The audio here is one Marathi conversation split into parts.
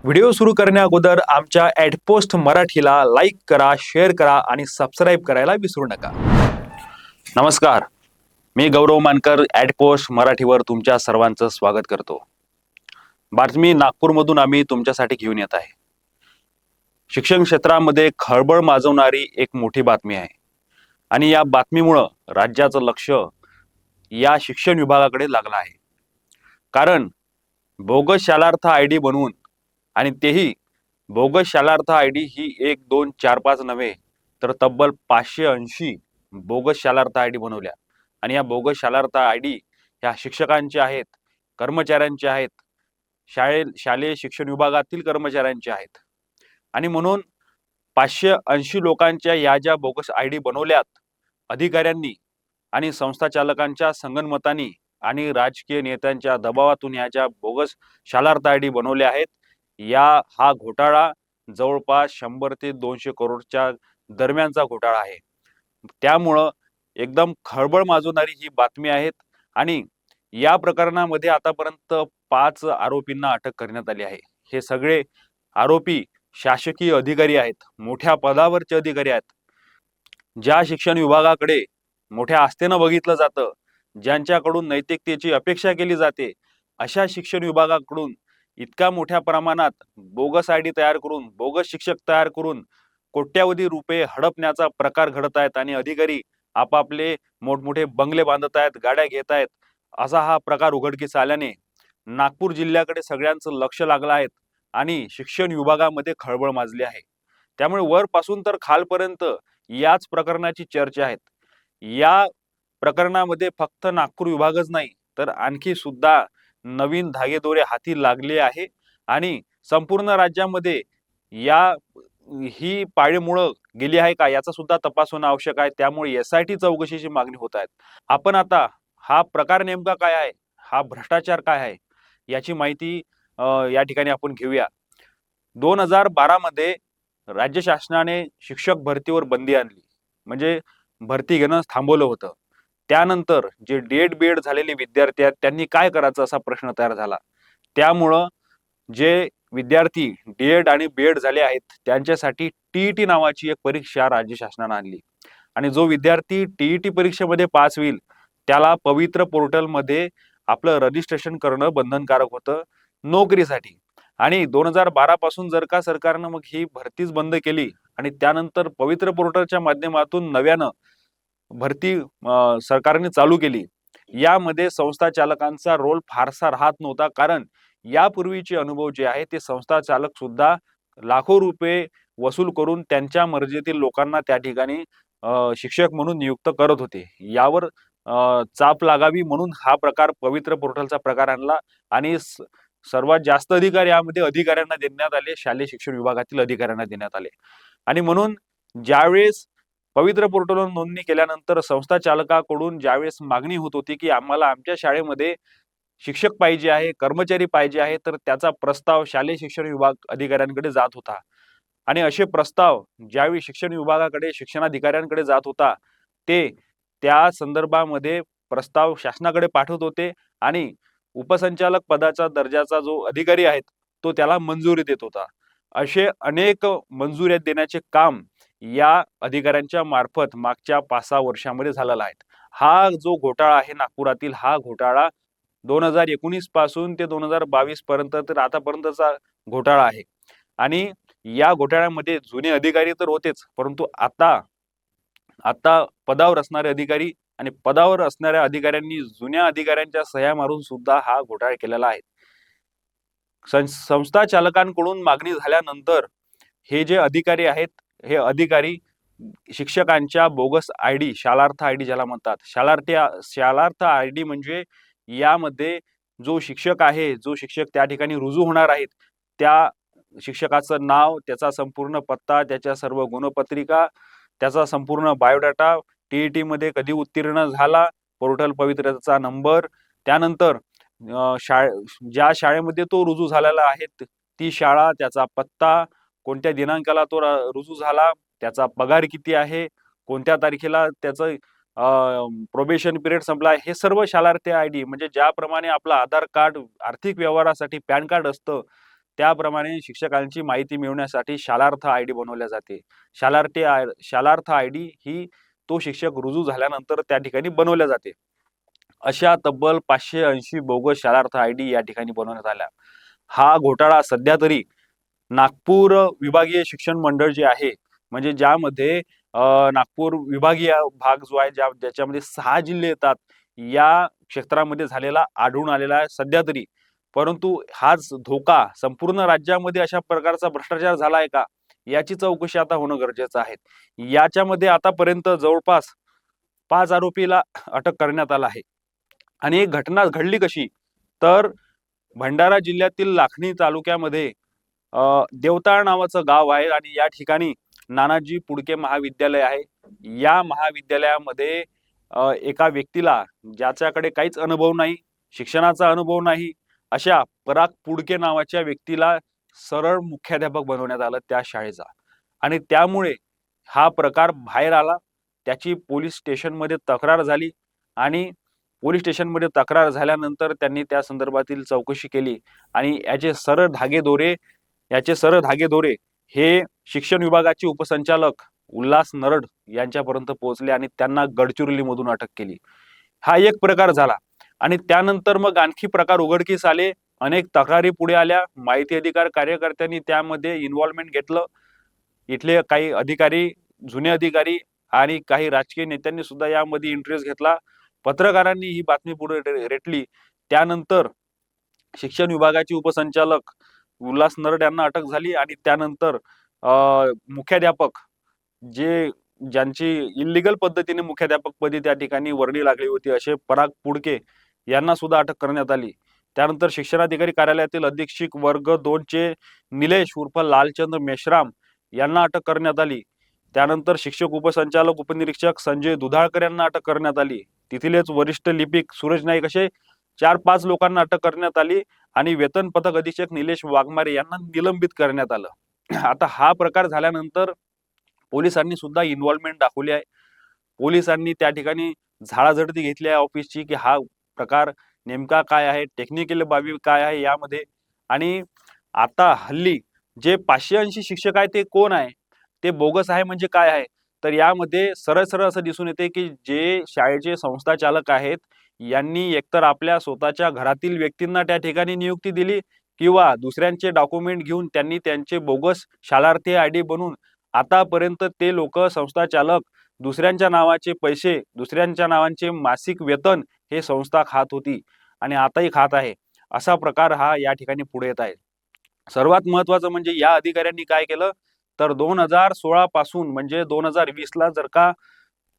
व्हिडिओ सुरू करण्या अगोदर आमच्या ॲडपोस्ट मराठीला लाईक करा, शेअर करा आणि सबस्क्राईब करायला विसरू नका. नमस्कार, मी गौरव मानकर ॲडपोस्ट मराठीवर तुमच्या सर्वांचं स्वागत करतो. बातमी नागपूरमधून आम्ही तुमच्यासाठी घेऊन येत आहे. शिक्षण क्षेत्रामध्ये खळबळ माजवणारी एक मोठी बातमी आहे आणि या बातमीमुळं राज्याचं लक्ष या शिक्षण विभागाकडे लागलं आहे. कारण बोगस शालार्थ आयडी बनवून आणि तेही बोगस शालार्थ आयडी ही 1, 2, 4, 5 नव्हे तर तब्बल 580 बोगस शालार्थ आयडी बनवल्या. आणि या बोगस शालार्थ आयडी ह्या शिक्षकांच्या आहेत, कर्मचाऱ्यांच्या आहेत, शालेय शिक्षण विभागातील कर्मचाऱ्यांच्या आहेत. आणि म्हणून 580 लोकांच्या या ज्या बोगस आयडी बनवल्यात अधिकाऱ्यांनी आणि संस्था चालकांच्या संगनमतानी आणि राजकीय नेत्यांच्या दबावातून या ज्या बोगस शालार्थ आयडी बनवल्या आहेत, हा घोटाळा जवळपास 100 ते 200 करोडच्या दरम्यानचा घोटाळा आहे. त्यामुळं एकदम खळबळ माजवणारी ही बातमी आहे. आणि या प्रकरणामध्ये आतापर्यंत 5 आरोपींना अटक करण्यात आली आहे. हे सगळे आरोपी शासकीय अधिकारी आहेत, मोठ्या पदावरचे अधिकारी आहेत, ज्या शिक्षण विभागाकडे मोठ्या आस्थेनं बघितलं जातं, ज्यांच्याकडून नैतिकतेची अपेक्षा केली जाते, अशा शिक्षण विभागाकडून इतक्या मोठ्या प्रमाणात बोगस आयडी तयार करून, बोगस शिक्षक तयार करून कोट्यावधी रुपये हडपण्याचा प्रकार घडत आहेत. आणि अधिकारी आपापले मोठमोठे बंगले बांधत आहेत, गाड्या घेत आहेत. असा हा प्रकार उघडकीस आल्याने नागपूर जिल्ह्याकडे सगळ्यांचं लक्ष लागलं आहे आणि शिक्षण विभागामध्ये खळबळ माजली आहे. त्यामुळे वरपासून तर खालपर्यंत याच प्रकरणाची चर्चा आहे. या प्रकरणामध्ये फक्त नागपूर विभागच नाही तर आणखी सुद्धा नवीन धागेदोरे हाती लागले आहे. आणि संपूर्ण राज्यामध्ये ही पाळीमुळं गेली आहे का याचा सुद्धा तपास होणं आवश्यक आहे. त्यामुळे SIT चौकशीची मागणी होत आहे. आपण आता हा प्रकार नेमका काय आहे, हा भ्रष्टाचार काय आहे याची माहिती या ठिकाणी आपण घेऊया. 2012 मध्ये राज्य शासनाने शिक्षक भरतीवर बंदी आणली, म्हणजे भरती घेणं थांबवलं होतं. त्यानंतर जे D.Ed B.Ed झालेले विद्यार्थी आहेत त्यांनी काय करायचं असा प्रश्न तयार झाला. त्यामुळं जे विद्यार्थी D.Ed आणि B.Ed झाले आहेत त्यांच्यासाठी TET नावाची एक परीक्षा राज्य शासनाने आणली. आणि जो विद्यार्थी TET परीक्षेमध्ये पास होईल त्याला पवित्र पोर्टलमध्ये आपलं रजिस्ट्रेशन करणं बंधनकारक होतं नोकरीसाठी. आणि 2012 पासून जर का सरकारनं मग ही भरतीच बंद केली आणि त्यानंतर पवित्र पोर्टलच्या माध्यमातून नव्यानं भरती सरकारने चालू केली, यामध्ये संस्था चालकांचा रोल फारसा राहत नव्हता. कारण यापूर्वीचे अनुभव जे आहे ते संस्था चालक सुद्धा लाखो रुपये वसूल करून त्यांच्या मर्जीतील लोकांना त्या ठिकाणी शिक्षक म्हणून नियुक्त करत होते. यावर चाप लागावी म्हणून हा प्रकार पवित्र पोर्टलचा प्रकार आणला. आणि सर्वात जास्त अधिकार यामध्ये अधिकाऱ्यांना देण्यात आले, शालेय शिक्षण विभागातील अधिकाऱ्यांना देण्यात आले. आणि म्हणून ज्यावेळेस पवित्र पोर्टलवर नोंदणी केल्यानंतर संस्था चालकाकडून ज्यावेळेस मागणी होत होती की आम्हाला आमच्या शाळेमध्ये शिक्षक पाहिजे आहे, कर्मचारी पाहिजे आहे, तर त्याचा प्रस्ताव शालेय शिक्षण विभाग अधिकाऱ्यांकडे जात होता. आणि असे प्रस्ताव ज्यावेळी शिक्षण विभागाकडे, शिक्षणाधिकाऱ्यांकडे जात होता, ते त्या संदर्भामध्ये प्रस्ताव शासनाकडे पाठवत होते आणि उपसंचालक पदाचा दर्जाचा जो अधिकारी आहे तो त्याला मंजुरी देत होता. असे अनेक मंजुऱ्या देण्याचे काम या अधिकाऱ्यांच्या मार्फत मागच्या 5-6 वर्षांमध्ये झालेला आहे. हा जो घोटाळा आहे नागपुरातील, हा घोटाळा 2019 पासून ते 2022 पर्यंत तर आतापर्यंतचा घोटाळा आहे. आणि या घोटाळ्यामध्ये जुने अधिकारी तर होतेच, परंतु आता पदावर असणारे अधिकारी आणि पदावर असणाऱ्या अधिकाऱ्यांनी जुन्या अधिकाऱ्यांच्या सह्या मारून सुद्धा हा घोटाळा केलेला आहे. संस्था चालकांकडून मागणी झाल्यानंतर हे जे अधिकारी आहेत, हे अधिकारी शिक्षकांच्या बोगस आयडी, शालार्थ आयडी ज्याला म्हणतात, शालार्थ आयडी म्हणजे यामध्ये जो शिक्षक आहे, जो शिक्षक त्या ठिकाणी रुजू होणार आहेत, त्या शिक्षकाचं नाव, त्याचा संपूर्ण पत्ता, त्याच्या सर्व गुणपत्रिका, त्याचा संपूर्ण बायोडाटा, TET मध्ये कधी उत्तीर्ण झाला, पोर्टल पवित्रतेचा नंबर, त्यानंतर ज्या शाळेमध्ये तो रुजू झालेला आहे ती शाळा, त्याचा पत्ता, कोणत्या दिनांकाला तो रुजू झाला, त्याचा पगार किती आहे, कोणत्या तारखेला त्याचं प्रोबेशन पिरियड संपला, हे सर्व शालार्थ आयडी, म्हणजे ज्याप्रमाणे आपलं आधार कार्ड आर्थिक व्यवहारासाठी पॅन कार्ड असतं त्याप्रमाणे शिक्षकांची माहिती मिळवण्यासाठी शालार्थ आयडी बनवल्या जाते. शालार्थ आयडी ही तो शिक्षक रुजू झाल्यानंतर त्या ठिकाणी बनवल्या जाते. अशा तब्बल 580 बोगस शालार्थ आयडी या ठिकाणी बनवण्यात आल्या. हा घोटाळा सध्या तरी नागपूर विभागीय शिक्षण मंडळ जे आहे, म्हणजे ज्यामध्ये नागपूर विभागीय भाग जो आहे, ज्याच्यामध्ये 6 जिल्हे येतात, या क्षेत्रामध्ये झालेला आढळून आलेला आहे सध्या तरी. परंतु हाच धोका संपूर्ण राज्यामध्ये अशा प्रकारचा भ्रष्टाचार झाला आहे का, याची चौकशी आता होणं गरजेचं आहे. याच्यामध्ये आतापर्यंत जवळपास 5 आरोपीला अटक करण्यात आला आहे. आणि एक घटना घडली कशी, तर भंडारा जिल्ह्यातील लाखनी तालुक्यामध्ये देवताळ नावाचं गाव आहे आणि या ठिकाणी नानाजी पुडके महाविद्यालय आहे. या महाविद्यालयामध्ये एका व्यक्तीला, ज्याच्याकडे काहीच अनुभव नाही, शिक्षणाचा अनुभव नाही, अशा पराग पुडके नावाच्या व्यक्तीला सरळ मुख्याध्यापक बनवण्यात आलं त्या शाळेचा. आणि त्यामुळे हा प्रकार बाहेर आला. त्याची पोलीस स्टेशनमध्ये तक्रार झाली आणि पोलीस स्टेशनमध्ये तक्रार झाल्यानंतर त्यांनी त्या संदर्भातील चौकशी केली आणि याचे सरळ धागेदोरे हे शिक्षण विभागाचे उपसंचालक उल्हास नरड यांच्यापर्यंत पोहोचले आणि त्यांना गडचिरोलीमधून अटक केली. हा एक प्रकार झाला. आणि त्यानंतर मग आणखी प्रकार उघडकीस आले. अनेक तक्रारी पुढे आल्या. माहिती अधिकार कार्यकर्त्यांनी त्यामध्ये इन्व्हॉल्वमेंट घेतलं. इथले काही अधिकारी, जुने अधिकारी आणि काही राजकीय नेत्यांनी सुद्धा यामध्ये इंटरेस्ट घेतला. पत्रकारांनी ही बातमी पुढे रेटली. त्यानंतर शिक्षण विभागाचे उपसंचालक उल्हास नरड यांना अटक झाली आणि त्यानंतर मुख्याध्यापक ज्यांची इल्लीगल पद्धतीने मुख्याध्यापक पदी त्या ठिकाणी वर्णी लागली होती, असे पराग पुडके यांना सुद्धा अटक करण्यात आली. त्यानंतर शिक्षणाधिकारी कार्यालयातील अधीक्षक वर्ग 2 चे निलेश उर्फ लालचंद्र मेश्राम यांना अटक करण्यात आली. त्यानंतर शिक्षक उपसंचालक उपनिरीक्षक संजय दुधाळकर यांना अटक करण्यात आली. तिथलेच वरिष्ठ लिपिक सूरज नाईक असे 4-5 लोकांना अटक करण्यात आली आणि वेतन पथक अधीक्षक निलेश वाघमारे यांना निलंबित करण्यात आलं. आता हा प्रकार झाल्यानंतर पोलिसांनी सुद्धा इन्व्हॉल्वमेंट दाखवली आहे. पोलिसांनी त्या ठिकाणी झाडाझडती घेतली आहे ऑफिसची, की हा प्रकार नेमका काय आहे, टेक्निकल बाबी काय आहे यामध्ये. आणि आता हल्ली जे 580 शिक्षक आहे ते कोण आहे, ते बोगस आहे म्हणजे काय आहे, तर यामध्ये सरळ सरळ असं दिसून येते की जे शाळेचे संस्थाचालक आहेत यांनी एकतर आपल्या स्वतःच्या घरातील व्यक्तींना त्या ठिकाणी नियुक्ती दिली किंवा दुसऱ्यांचे डॉक्युमेंट घेऊन त्यांनी त्यांचे बोगस शालार्थी आयडी बनवून आतापर्यंत ते लोक संस्थाचालक दुसऱ्यांच्या नावाचे पैसे, दुसऱ्यांच्या नावांचे मासिक वेतन हे संस्था खात होती आणि आताही खात आहे. असा प्रकार हा या ठिकाणी पुढे येत आहे. सर्वात महत्वाचं म्हणजे या अधिकाऱ्यांनी काय केलं, तर 2016 पासून म्हणजे 2020 ला जर का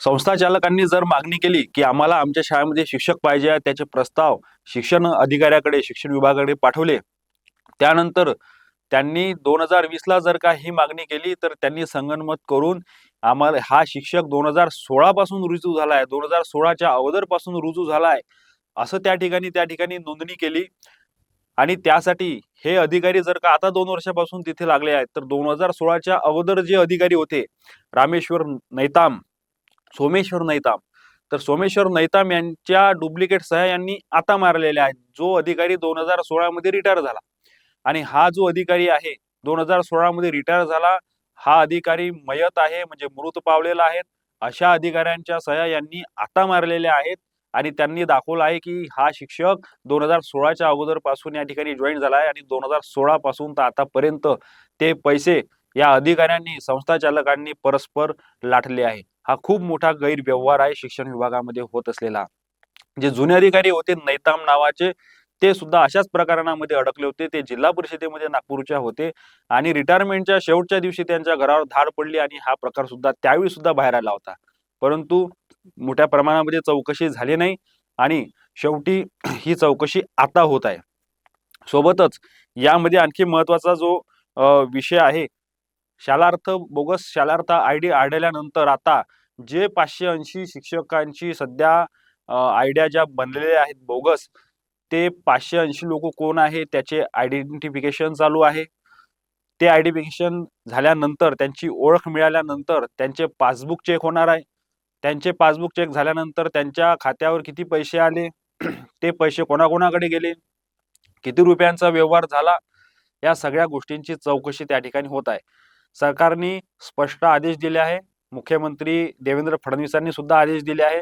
संस्थाचालकांनी जर मागणी केली की आम्हाला आमच्या शाळेमध्ये शिक्षक पाहिजे, त्याचे प्रस्ताव शिक्षण अधिकाऱ्याकडे, शिक्षण विभागाकडे पाठवले. त्यानंतर त्यांनी 2020 ला जर का ही मागणी केली तर त्यांनी संगनमत करून आम्हाला हा शिक्षक 2016 पासून रुजू झालाय, 2016च्या अगोदर पासून रुजू झालाय असं त्या ठिकाणी नोंदणी केली. आणि त्यासाठी हे अधिकारी जर का आता 2 वर्षापासून तिथे लागले आहेत, तर 2016च्या अगोदर जे अधिकारी होते सोमेश्वर नैताम, तर सोमेश्वर नैताम यांच्या डुप्लिकेट सह्या यांनी आता मारलेल्या आहेत. जो अधिकारी 2016 मध्ये रिटायर झाला आणि हा जो अधिकारी आहे 2016 मध्ये रिटायर झाला, हा अधिकारी मयत आहे म्हणजे मृत पावलेला आहे. अशा अधिकाऱ्यांच्या सह्या यांनी आता मारलेल्या आहेत आणि त्यांनी दाखवलं आहे की हा शिक्षक 2016च्या अगोदर पासून या ठिकाणी जॉईन झाला आहे आणि 2016 पासून तर आतापर्यंत ते पैसे या अधिकाऱ्यांनी, संस्थाचालकांनी परस्पर लाटले आहे. हा खूप मोठा गैरव्यवहार आहे शिक्षण विभागामध्ये होत असलेला. जे जुने अधिकारी होते नैताम नावाचे, ते सुद्धा अशाच प्रकरणामध्ये अडकले होते. ते जिल्हा परिषदेमध्ये नागपूरच्या होते आणि रिटायरमेंटच्या शेवटच्या दिवशी त्यांच्या घरावर धाड पडली आणि हा प्रकार सुद्धा त्यावेळी सुद्धा बाहेर आला होता. परंतु मोठ्या प्रमाणामध्ये चौकशी झाली नाही आणि शेवटी ही चौकशी आता होत आहे. सोबतच यामध्ये आणखी महत्वाचा जो विषय आहे, बोगस शालार्थ आयडी आढळल्यानंतर आता जे 580 शिक्षकांची सध्या आयडिया ज्या बनलेल्या आहेत बोगस, ते 580 लोक कोण आहे त्याचे आयडेंटिफिकेशन चालू आहे. ते आयडेंटिफिकेशन झाल्यानंतर, त्यांची ओळख मिळाल्यानंतर त्यांचे पासबुक चेक होणार आहे. त्यांचे पासबुक चेक झाल्यानंतर त्यांच्या खात्यावर किती पैसे आले, ते पैसे कोणाकोणाकडे गेले, किती रुपयांचा व्यवहार झाला, या सगळ्या गोष्टींची चौकशी त्या ठिकाणी होत आहे. सरकारने स्पष्ट आदेश दिले आहे. मुख्यमंत्री देवेंद्र फडणवीसांनी सुद्धा आदेश दिले आहे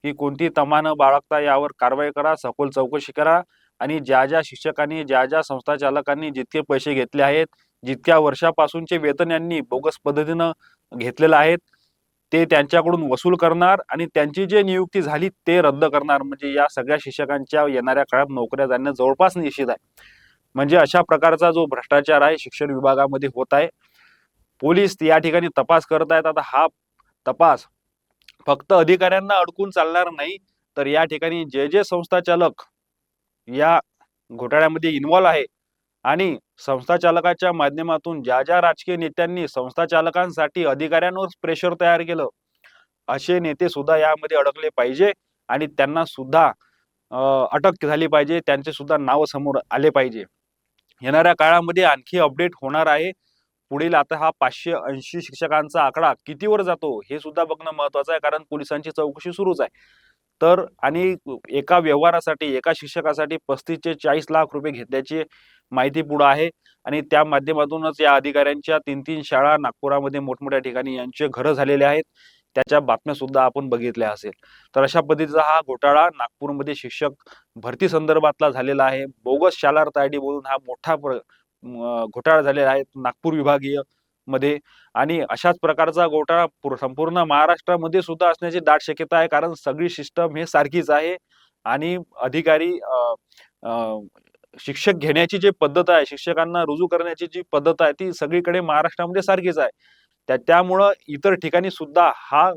की कोणती तमा न बाळगता यावर कारवाई करा, सखोल चौकशी करा आणि ज्या शिक्षकांनी, ज्या संस्था चालकांनी जितके पैसे घेतले आहेत, जितक्या वर्षापासूनचे वेतन यांनी बोगस पद्धतीनं घेतलेलं आहेत, ते त्यांच्याकडून वसूल करणार आणि त्यांची जी नियुक्ती झाली ते रद्द करणार. म्हणजे या सगळ्या शिक्षकांच्या येणाऱ्या काळात नोकऱ्या जाणं जवळपास निश्चित आहे. म्हणजे अशा प्रकारचा जो भ्रष्टाचार आहे शिक्षण विभागामध्ये होत आहे. पोलीस या ठिकाणी तपास करत आहेत. आता हा तपास फक्त अधिकाऱ्यांना अडकून चालणार नाही, तर या ठिकाणी जे संस्था चालक या घोटाळ्यामध्ये इन्व्हॉल्व आहे आणि संस्था चालकाच्या माध्यमातून ज्या राजकीय नेत्यांनी संस्था चालकांसाठी अधिकाऱ्यांवर प्रेशर तयार केलं, असे नेते सुद्धा यामध्ये अडकले पाहिजे आणि त्यांना सुद्धा अटक झाली पाहिजे, त्यांचे सुद्धा नाव समोर आले पाहिजे. येणाऱ्या काळामध्ये आणखी अपडेट होणार आहे. पुढील आता हा 580 शिक्षकांचा आकडा कितीवर जातो हे सुद्धा बघणं महत्वाचं आहे, कारण पोलिसांची चौकशी सुरूच आहे. तर आणि एका व्यवहारासाठी, एका शिक्षकासाठी 35 ते 40 लाख रुपये घेतल्याची माहिती पुढे आहे आणि त्या माध्यमातूनच या अधिकाऱ्यांच्या 3-3 शाळा नागपुरामध्ये मोठमोठ्या ठिकाणी यांचे घरं झालेले आहेत. त्याच्या बातम्या सुद्धा आपण बघितल्या असेल. तर अशा पद्धतीचा हा घोटाळा नागपूरमध्ये शिक्षक भरती संदर्भातला झालेला आहे. बोगस शालार्थ आयडी बोलून हा मोठा घोटाळा झालेला आहे नागपूर विभागीय मध्ये आणि अशाच प्रकारचा घोटाळा संपूर्ण महाराष्ट्रामध्ये सुद्धा असण्याची दाट शक्यता आहे, कारण सगळी सिस्टम हे सारखीच आहे आणि अधिकारी शिक्षक घेण्याची जी पद्धत आहे, शिक्षकांना रुजू करण्याची जी पद्धत आहे ती सगळीकडे महाराष्ट्रामध्ये सारखीच आहे. त्यामुळं इतर ठिकाणी सुद्धा हा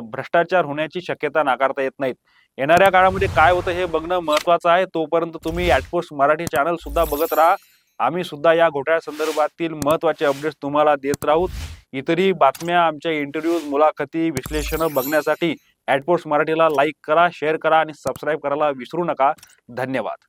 भ्रष्टाचार होण्याची शक्यता नाकारता येत नाहीत. येणाऱ्या काळामध्ये काय होतं हे बघणं महत्वाचं आहे. तोपर्यंत तुम्ही ॲटपोस्ट मराठी चॅनल सुद्धा बघत राहा. आम्ही सुद्धा या घोटाळ्या संदर्भातील महत्त्वाचे अपडेट्स तुम्हाला देत राहू. इतरही बातम्या, आमच्या इंटरव्ह्यूज, मुलाखती, विश्लेषणं बघण्यासाठी ॲटपोस्ट मराठीला लाईक करा, शेअर करा आणि सबस्क्राईब करायला विसरू नका. धन्यवाद.